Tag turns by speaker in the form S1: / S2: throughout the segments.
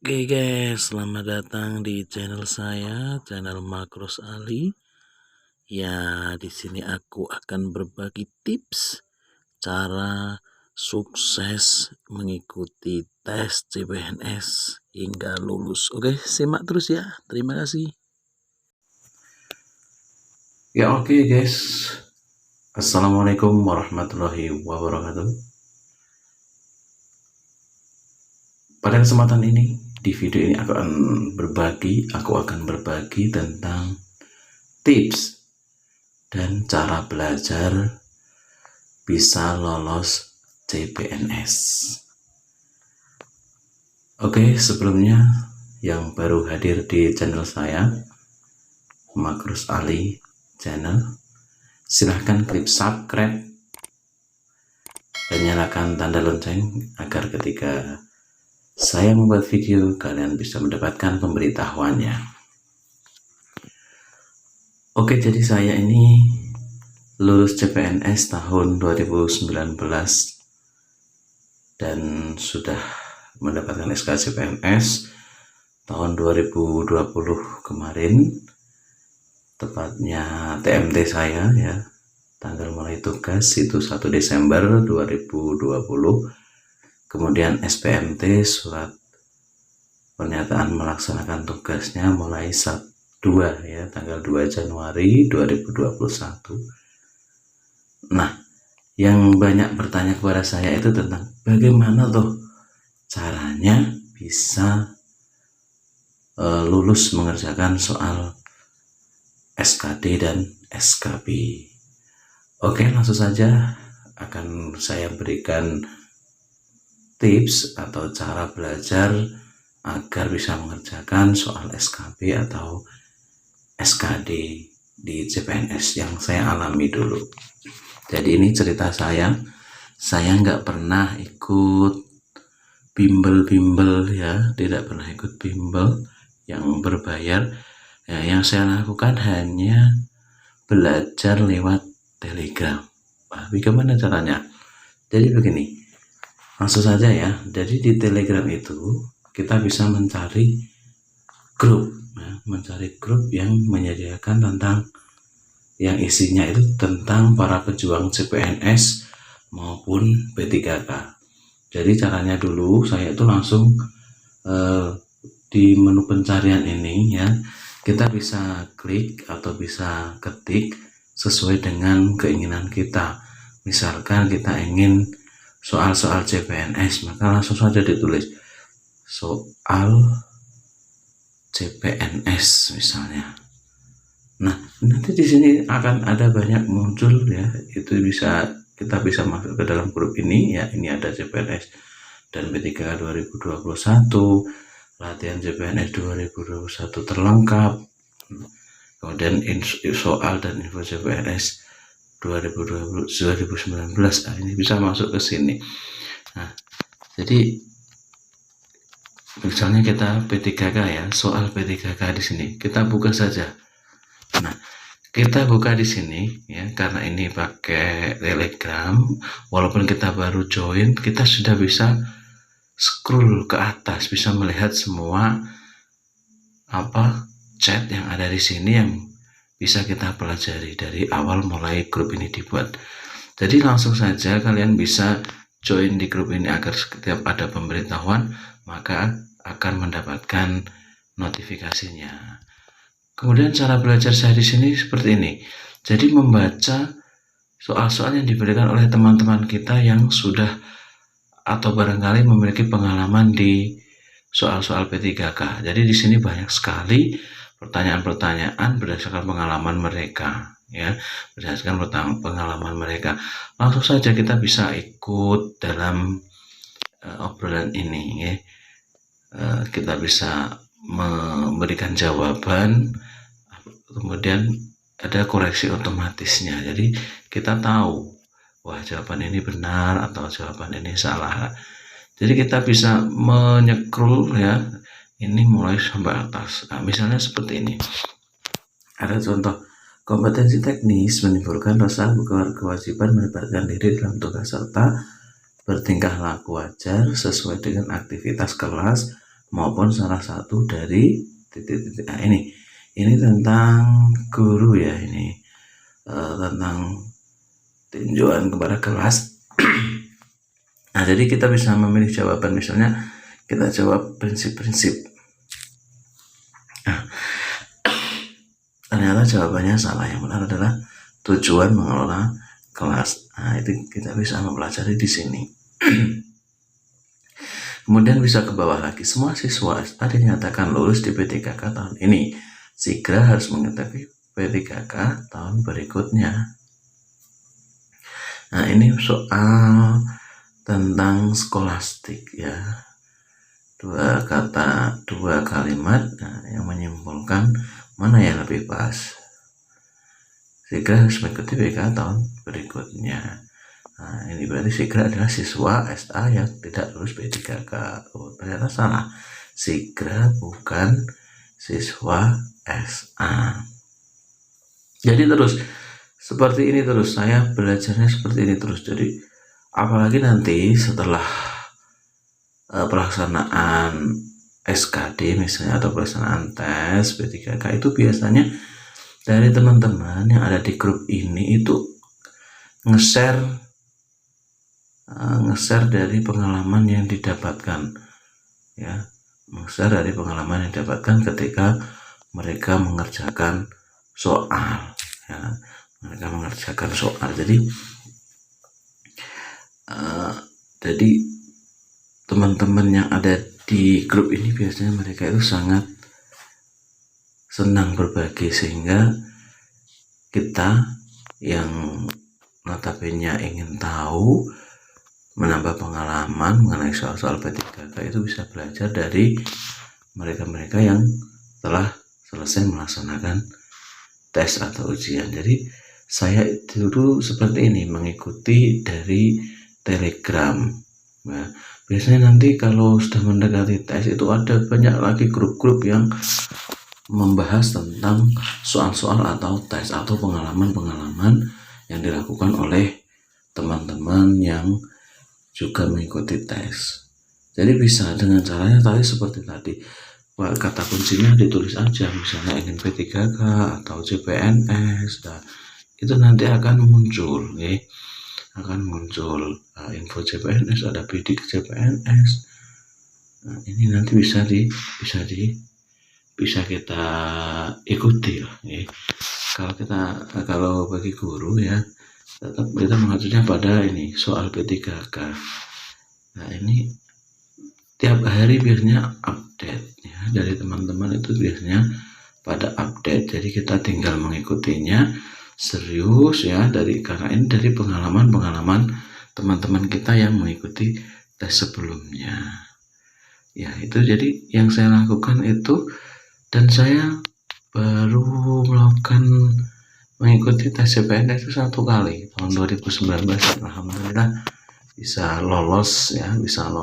S1: Oke guys, selamat datang di channel saya, channel Makros Ali. Ya, di sini aku akan berbagi tips cara sukses mengikuti tes CPNS hingga lulus. Oke, simak terus ya. Terima kasih.
S2: Ya oke guys, Assalamualaikum warahmatullahi wabarakatuh. Pada kesempatan ini, di video ini aku akan berbagi tentang tips dan cara belajar bisa lolos CPNS. Oke, sebelumnya yang baru hadir di channel saya, Makros Ali Channel, silahkan klik subscribe dan nyalakan tanda lonceng agar ketika saya membuat video kalian bisa mendapatkan pemberitahuannya. Oke, jadi saya ini lulus CPNS tahun 2019 dan sudah mendapatkan SK CPNS tahun 2020 kemarin, tepatnya TMT saya ya, tanggal mulai tugas itu 1 Desember 2020. Kemudian SPMT, surat pernyataan melaksanakan tugasnya, mulai 2 ya, tanggal 2 Januari 2021. Nah, yang banyak bertanya kepada saya itu tentang bagaimana tuh caranya bisa lulus mengerjakan soal SKD dan SKB. Oke, langsung saja akan saya berikan tips atau cara belajar agar bisa mengerjakan soal SKB atau SKD di CPNS yang saya alami dulu. Jadi ini cerita saya nggak pernah ikut bimbel ya, tidak pernah ikut bimbel yang berbayar ya. Yang saya lakukan hanya belajar lewat Telegram. Bagaimana caranya? Jadi begini, langsung saja ya. Jadi di Telegram itu kita bisa mencari grup ya, yang menyediakan tentang yang isinya itu tentang para pejuang CPNS maupun P3K. Jadi caranya dulu saya itu langsung di menu pencarian ini ya, kita bisa klik atau bisa ketik sesuai dengan keinginan kita. Misalkan kita ingin soal-soal CPNS, maka langsung saja ditulis soal CPNS misalnya. Nah, nanti di sini akan ada banyak muncul ya, itu kita bisa masuk ke dalam grup ini ya. Ini ada CPNS dan P3K 2021, latihan CPNS 2021 terlengkap, kemudian soal dan info CPNS 2019. Nah, ini bisa masuk ke sini. Nah, jadi misalnya kita P3K ya, soal P3K di sini kita buka saja. Nah, kita buka di sini ya, karena ini pakai Telegram, walaupun kita baru join, kita sudah bisa scroll ke atas, bisa melihat semua chat yang ada di sini yang bisa kita pelajari dari awal mulai grup ini dibuat. Jadi langsung saja kalian bisa join di grup ini agar setiap ada pemberitahuan maka akan mendapatkan notifikasinya. Kemudian cara belajar saya di sini seperti ini. Jadi membaca soal-soal yang diberikan oleh teman-teman kita yang sudah atau barangkali memiliki pengalaman di soal-soal P3K. Jadi di sini banyak sekali pertanyaan-pertanyaan berdasarkan pengalaman mereka ya, berdasarkan pengalaman mereka. Langsung saja kita bisa ikut dalam obrolan ini ya. Kita bisa memberikan jawaban, kemudian ada koreksi otomatisnya. Jadi kita tahu, wah jawaban ini benar atau jawaban ini salah. Jadi kita bisa menyekrol ya, ini mulai sampai atas. Nah, misalnya seperti ini. Ada contoh, kompetensi teknis menimbulkan rasa kewajiban melibatkan diri dalam tugas serta bertingkah laku wajar sesuai dengan aktivitas kelas maupun salah satu dari titik-titik ini tentang guru ya, ini tentang tinjauan kepada kelas. Nah, jadi kita bisa memilih jawaban, misalnya kita jawab prinsip-prinsip. Nah, ternyata jawabannya salah, yang benar adalah tujuan mengelola kelas. Nah, itu kita bisa mempelajari di sini. Kemudian bisa ke bawah lagi, semua siswa SK dinyatakan lulus di P3K tahun ini. Segera harus mengetahui P3K tahun berikutnya. Nah, ini soal tentang skolastik ya. Dua kata, dua kalimat yang menyimpulkan mana yang lebih pas. Segera harus mengikuti PK tahun berikutnya. Nah, ini berarti segera adalah siswa SA yang tidak lulus P3K. Oh, ternyata salah. Segera bukan siswa SA. Jadi terus seperti ini terus, saya belajarnya seperti ini terus. Jadi apalagi nanti setelah pelaksanaan SKD misalnya, atau pelaksanaan tes P3K, itu biasanya dari teman-teman yang ada di grup ini itu nge-share dari pengalaman yang didapatkan ya, nge-share dari pengalaman yang didapatkan ketika mereka mengerjakan soal ya, jadi teman-teman yang ada di grup ini biasanya mereka itu sangat senang berbagi, sehingga kita yang notabene ingin tahu, menambah pengalaman mengenai soal-soal P3K itu bisa belajar dari mereka-mereka yang telah selesai melaksanakan tes atau ujian. Jadi saya dulu seperti ini, mengikuti dari Telegram. Nah, biasanya nanti kalau sudah mendekati tes itu ada banyak lagi grup-grup yang membahas tentang soal-soal atau tes atau pengalaman-pengalaman yang dilakukan oleh teman-teman yang juga mengikuti tes. Jadi bisa dengan caranya tadi seperti tadi, kata kuncinya ditulis aja, misalnya ingin P3K atau CPNS. Nah, itu nanti akan muncul info CPNS, ada bidik CPNS. Nah, ini nanti bisa kita ikuti lah ya. Kalau bagi guru ya, tetap kita mengaturnya pada ini soal P3K. Nah, ini tiap hari biasanya update ya, dari teman-teman itu biasanya pada update. Jadi kita tinggal mengikutinya serius ya, karena ini dari pengalaman teman-teman kita yang mengikuti tes sebelumnya. Ya, itu jadi yang saya lakukan itu, dan saya baru mengikuti tes CPNS itu 1 kali tahun 2019. Alhamdulillah bisa lolos, bisa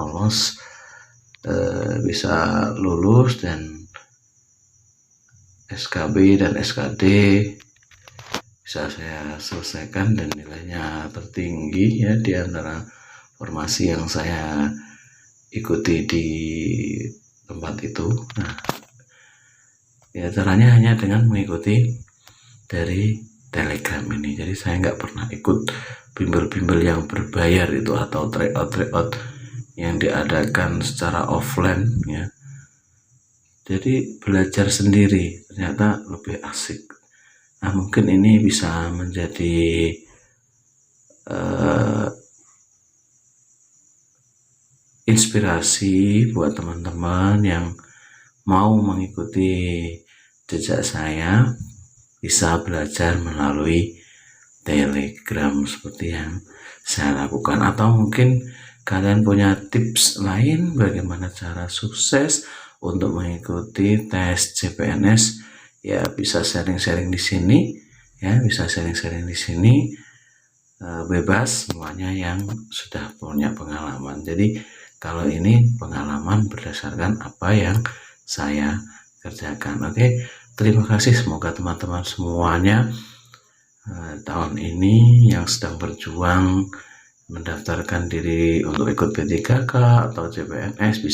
S2: lulus, dan SKB dan SKD bisa saya selesaikan, dan nilainya tertinggi ya di antara formasi yang saya ikuti di tempat itu. Nah, ya caranya hanya dengan mengikuti dari Telegram ini. Jadi saya nggak pernah ikut bimbel-bimbel yang berbayar itu, atau tryout yang diadakan secara offline ya. Jadi belajar sendiri ternyata lebih asik. Nah, mungkin ini bisa menjadi inspirasi buat teman-teman yang mau mengikuti jejak saya, bisa belajar melalui Telegram seperti yang saya lakukan. Atau mungkin kalian punya tips lain bagaimana cara sukses untuk mengikuti tes CPNS, ya bisa sharing-sharing di sini ya, bebas semuanya yang sudah punya pengalaman. Jadi kalau ini pengalaman berdasarkan apa yang saya kerjakan. Oke, terima kasih. Semoga teman-teman semuanya tahun ini yang sedang berjuang mendaftarkan diri untuk ikut P3K atau CPNS bisa